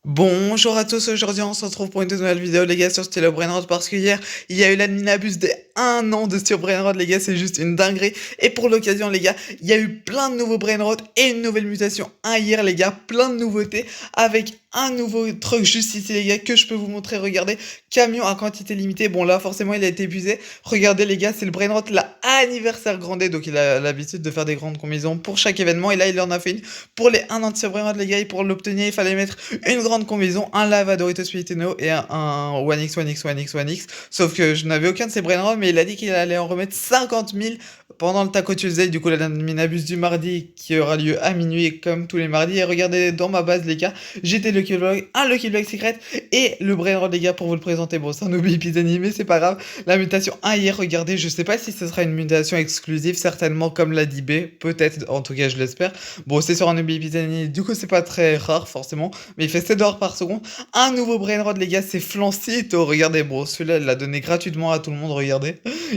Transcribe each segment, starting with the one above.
Bonjour à tous, aujourd'hui on se retrouve pour une toute nouvelle vidéo les gars sur Stylo Brainrot parce que hier il y a eu l'adminabus des 1 an de Stylo Brainrot les gars, c'est juste une dinguerie. Et pour l'occasion les gars, il y a eu plein de nouveaux Brainrot et une nouvelle mutation hier les gars, plein de nouveautés avec un nouveau truc juste ici les gars que je peux vous montrer. Regardez, camion à quantité limitée, bon là forcément il a été épuisé. Regardez les gars, c'est le Brainrot la anniversaire grandé, donc il a l'habitude de faire des grandes combinaisons pour chaque événement et là il en a fait une pour les 1 an de Stylo Brainrot les gars. Et pour l'obtenir il fallait mettre une grande combinaison, un lava Doritos Spirituno et un 1x 1x 1x 1x. Sauf que je n'avais aucun de ces brainrots, mais il a dit qu'il allait en remettre 50 000 pendant le Taco Tuesday. Du coup, la minabus du mardi qui aura lieu à minuit comme tous les mardis. Et regardez dans ma base, les gars, j'étais Lucky Block, un Lucky Block secret et le brainrot, les gars, pour vous le présenter. Bon, c'est un Obi Epizani, mais c'est pas grave. La mutation 1 hier, regardez, je sais pas si ce sera une mutation exclusive, certainement comme l'a dit B, peut-être, en tout cas, je l'espère. Bon, c'est sur un Obi Epizani, du coup, c'est pas très rare, forcément, mais il fait 7 dollars par seconde. Un nouveau brainrot, les gars, c'est Flancito. Regardez, bon, celui-là, il l'a donné gratuitement à tout le monde, regardez.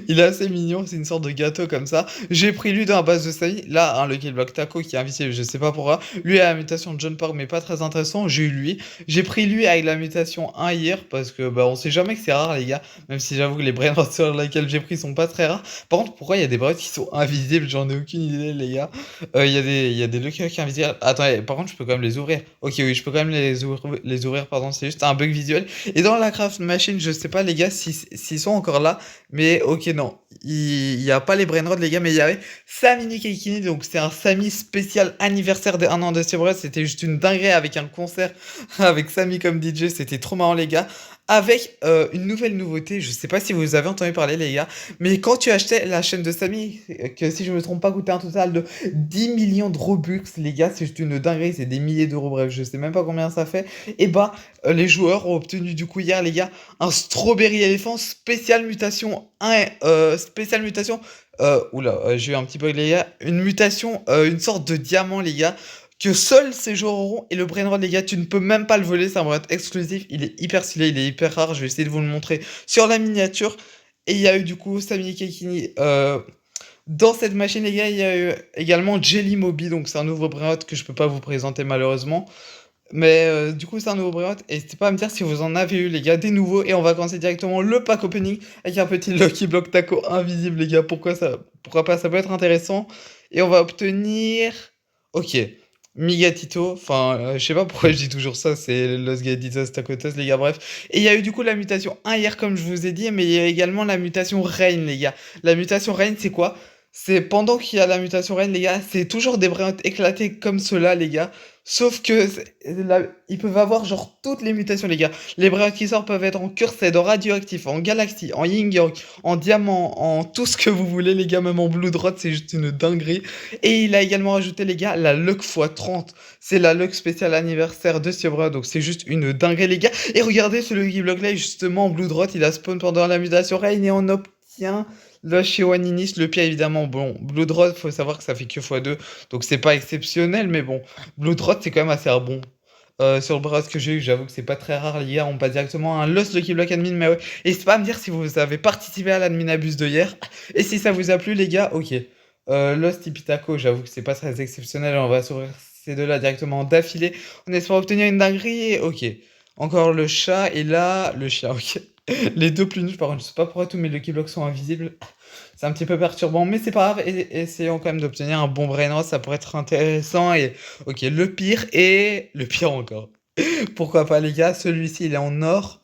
Il est assez mignon, c'est une sorte de gâteau comme ça. J'ai pris lui dans la base de Samy. Là, un Lucky Block Taco qui est invisible, je sais pas pourquoi. Lui a la mutation de John Park, mais pas très intéressant. J'ai eu lui. J'ai pris lui avec la mutation 1 hier, parce que, bah, on sait jamais que c'est rare, les gars. Même si j'avoue que les brainrots sur lesquels j'ai pris sont pas très rares. Par contre, pourquoi il y a des brainrots qui sont invisibles? J'en ai aucune idée, les gars. Il y a des Lucky Block invisibles. Attendez, par contre, je peux quand même les ouvrir. Ok, oui, je peux quand même les ouvrir, pardon. C'est juste un bug visuel. Et dans la craft machine, je sais pas, les gars, s'ils sont encore là. Mais ok, non. Il y a pas les brainrots, les gars, mais il y avait Samini Keikini. Donc, c'est un Samy spécial anniversaire des 1 an de Cyberus. C'était juste une dinguerie avec un concert avec Samy comme DJ. C'était trop marrant, les gars. Avec une nouvelle nouveauté, je sais pas si vous avez entendu parler, les gars, mais quand tu achetais la chaîne de Samy, que si je me trompe pas, coûtait un total de 10 millions de Robux, les gars, c'est juste une dinguerie, c'est des milliers d'euros, bref, je sais même pas combien ça fait. Et bah, les joueurs ont obtenu du coup hier, les gars, un Strawberry Elephant spécial mutation 1, spécial mutation, oula, j'ai eu un petit bug, les gars, une mutation, une sorte de diamant, les gars, que seuls ces joueurs auront. Et le brainrot, les gars, tu ne peux même pas le voler, c'est un brainrot exclusif, il est hyper stylé, il est hyper rare, je vais essayer de vous le montrer sur la miniature. Et il y a eu du coup Sami Kekini dans cette machine, les gars. Il y a eu également Jelly Moby, donc c'est un nouveau brainrot que je peux pas vous présenter malheureusement. Mais du coup, c'est un nouveau brainrot. Et n'hésitez pas à me dire si vous en avez eu, les gars, des nouveaux. Et on va commencer directement le pack opening avec un petit Lucky Block Taco invisible, les gars. Pourquoi pas, ça peut être intéressant. Et on va obtenir. Ok. Migatito, enfin, je sais pas pourquoi je dis toujours ça, c'est Los Gatitos Tacotos, les gars, bref. Et il y a eu du coup la mutation 1 hier, comme je vous ai dit, mais il y a également la mutation Reign, les gars. La mutation Reign, c'est quoi? C'est pendant qu'il y a la mutation Reign, les gars, c'est toujours des brins éclatés comme ceux-là, les gars. Sauf que ils peuvent avoir genre toutes les mutations, les gars. Les brins qui sortent peuvent être en cursed, en radioactif, en galaxie, en yin-yang, en diamant, en tout ce que vous voulez, les gars, même en blue drop, c'est juste une dinguerie. Et il a également rajouté, les gars, la luck x30. C'est la luck spéciale anniversaire de Siobra, donc c'est juste une dinguerie, les gars. Et regardez, ce Lucky Block là, justement, en blue drop, il a spawn pendant la mutation Reign et on obtient là, chez Waninis, le pire évidemment, bon, Blood Rod, faut savoir que ça fait que x2, donc c'est pas exceptionnel, mais bon, Blood Rod, c'est quand même assez bon. Sur le bras que j'ai eu, j'avoue que c'est pas très rare, les gars, on passe directement à un Lost Lucky Block Admin, mais ouais. N'hésitez pas à me dire si vous avez participé à l'admin abuse de hier, et si ça vous a plu, les gars, ok. Lost Ipitaco, j'avoue que c'est pas très exceptionnel, on va s'ouvrir ces deux-là directement d'affilée, on espère obtenir une dinguerie, ok. Encore le chat, et là, le chien, ok. Les deux plus nuls, par contre, je sais pas pourquoi tous mes Lucky Blocks sont invisibles. C'est un petit peu perturbant, mais c'est pas grave. Essayons quand même d'obtenir un bon brain rot, ça pourrait être intéressant. Et ok, le pire et le pire encore. Pourquoi pas, les gars, celui-ci il est en or.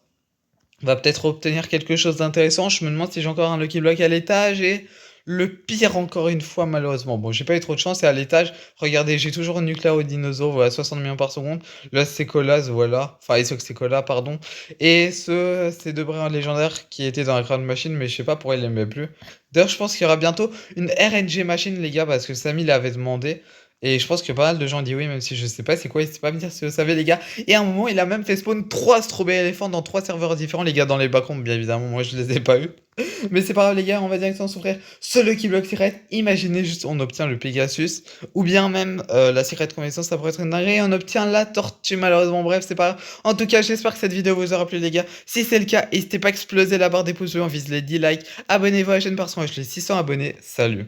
On va peut-être obtenir quelque chose d'intéressant. Je me demande si j'ai encore un Lucky Block à l'étage. Et le pire encore une fois, malheureusement. Bon, j'ai pas eu trop de chance. C'est à l'étage. Regardez, j'ai toujours un Nucléo Dinosaure. Voilà, 60 millions par seconde. Là, c'est Colas, voilà. Enfin, Isox c'est Colas, pardon. Et ces deux brins légendaires qui étaient dans la Crown Machine. Mais je sais pas pourquoi il l'aimait plus. D'ailleurs, je pense qu'il y aura bientôt une RNG Machine, les gars. Parce que Samy l'avait demandé. Et je pense que pas mal de gens disent oui, même si je sais pas c'est quoi, n'hésitez pas à me dire si vous savez, les gars. Et à un moment, il a même fait spawn 3 Strawberry Elephant dans 3 serveurs différents, les gars, dans les backgrounds, bien évidemment. Moi, je les ai pas eu. Mais c'est pas grave, les gars, on va directement s'ouvrir ce Lucky Block Secret. Imaginez juste, on obtient le Pegasus, ou bien même la Secret Connaissance, ça pourrait être une dinguerie. On obtient la tortue, malheureusement. Bref, c'est pas grave. En tout cas, j'espère que cette vidéo vous aura plu, les gars. Si c'est le cas, n'hésitez pas à exploser la barre des pouces bleus, on vise les 10 likes. Abonnez-vous à la chaîne parce qu'on reche les 600 abonnés. Salut.